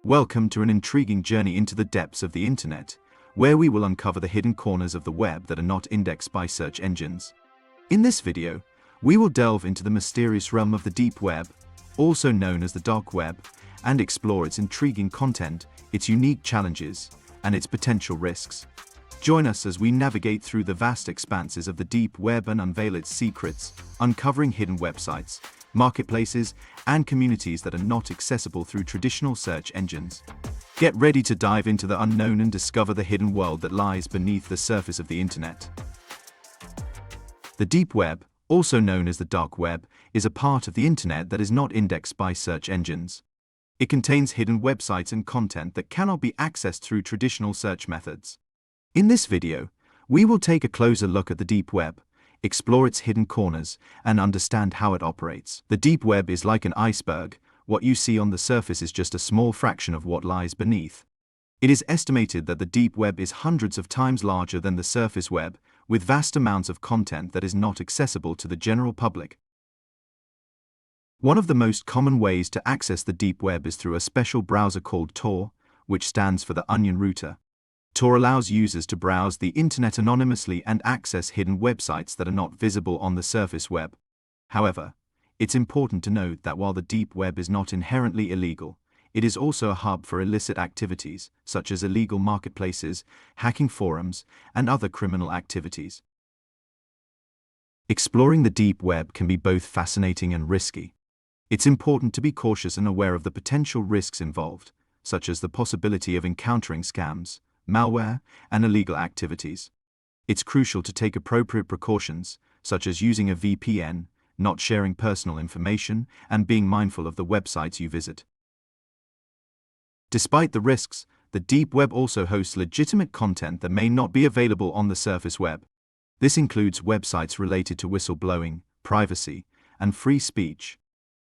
Welcome to an intriguing journey into the depths of the internet, where we will uncover the hidden corners of the web that are not indexed by search engines. In this video, we will delve into the mysterious realm of the deep web, also known as the dark web, and explore its intriguing content, its unique challenges, and its potential risks. Join us as we navigate through the vast expanses of the deep web and unveil its secrets, uncovering hidden websites, marketplaces, and communities that are not accessible through traditional search engines. Get ready to dive into the unknown and discover the hidden world that lies beneath the surface of the internet. The deep web, also known as the dark web, is a part of the internet that is not indexed by search engines. It contains hidden websites and content that cannot be accessed through traditional search methods. In this video, we will take a closer look at the deep web, explore its hidden corners, and understand how it operates. The deep web is like an iceberg. What you see on the surface is just a small fraction of what lies beneath. It is estimated that the deep web is hundreds of times larger than the surface web, with vast amounts of content that is not accessible to the general public. One of the most common ways to access the deep web is through a special browser called Tor, which stands for the Onion Router. Tor allows users to browse the internet anonymously and access hidden websites that are not visible on the surface web. However, it's important to note that while the deep web is not inherently illegal, it is also a hub for illicit activities, such as illegal marketplaces, hacking forums, and other criminal activities. Exploring the deep web can be both fascinating and risky. It's important to be cautious and aware of the potential risks involved, such as the possibility of encountering scams, malware, and illegal activities. It's crucial to take appropriate precautions, such as using a VPN, not sharing personal information, and being mindful of the websites you visit. Despite the risks, the deep web also hosts legitimate content that may not be available on the surface web. This includes websites related to whistleblowing, privacy, and free speech.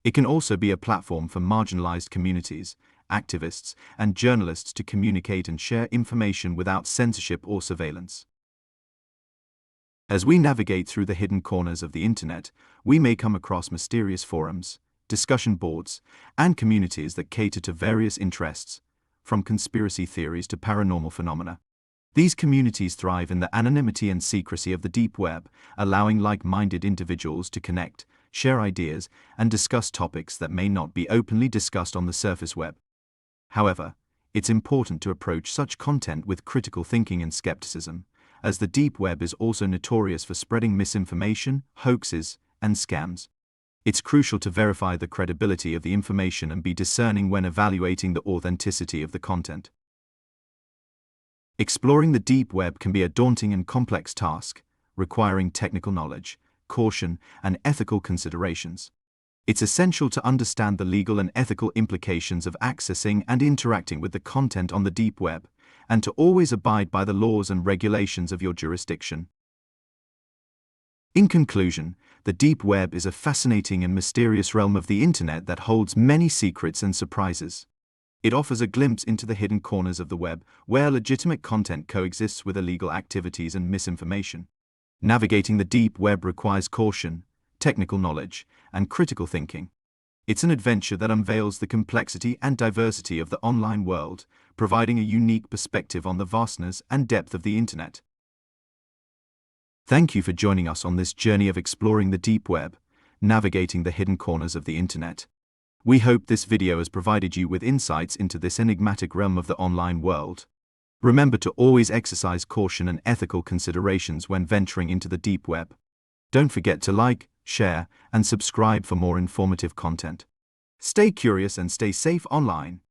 It can also be a platform for marginalized communities, activists, and journalists to communicate and share information without censorship or surveillance. As we navigate through the hidden corners of the internet, we may come across mysterious forums, discussion boards, and communities that cater to various interests, from conspiracy theories to paranormal phenomena. These communities thrive in the anonymity and secrecy of the deep web, allowing like-minded individuals to connect, share ideas, and discuss topics that may not be openly discussed on the surface web. However, it's important to approach such content with critical thinking and skepticism, as the deep web is also notorious for spreading misinformation, hoaxes, and scams. It's crucial to verify the credibility of the information and be discerning when evaluating the authenticity of the content. Exploring the deep web can be a daunting and complex task, requiring technical knowledge, caution, and ethical considerations. It's essential to understand the legal and ethical implications of accessing and interacting with the content on the deep web, and to always abide by the laws and regulations of your jurisdiction. In conclusion, the deep web is a fascinating and mysterious realm of the internet that holds many secrets and surprises. It offers a glimpse into the hidden corners of the web, where legitimate content coexists with illegal activities and misinformation. Navigating the deep web requires caution, technical knowledge, and critical thinking. It's an adventure that unveils the complexity and diversity of the online world, providing a unique perspective on the vastness and depth of the internet. Thank you for joining us on this journey of exploring the deep web, navigating the hidden corners of the internet. We hope this video has provided you with insights into this enigmatic realm of the online world. Remember to always exercise caution and ethical considerations when venturing into the deep web. Don't forget to like, share, and subscribe for more informative content. Stay curious and stay safe online.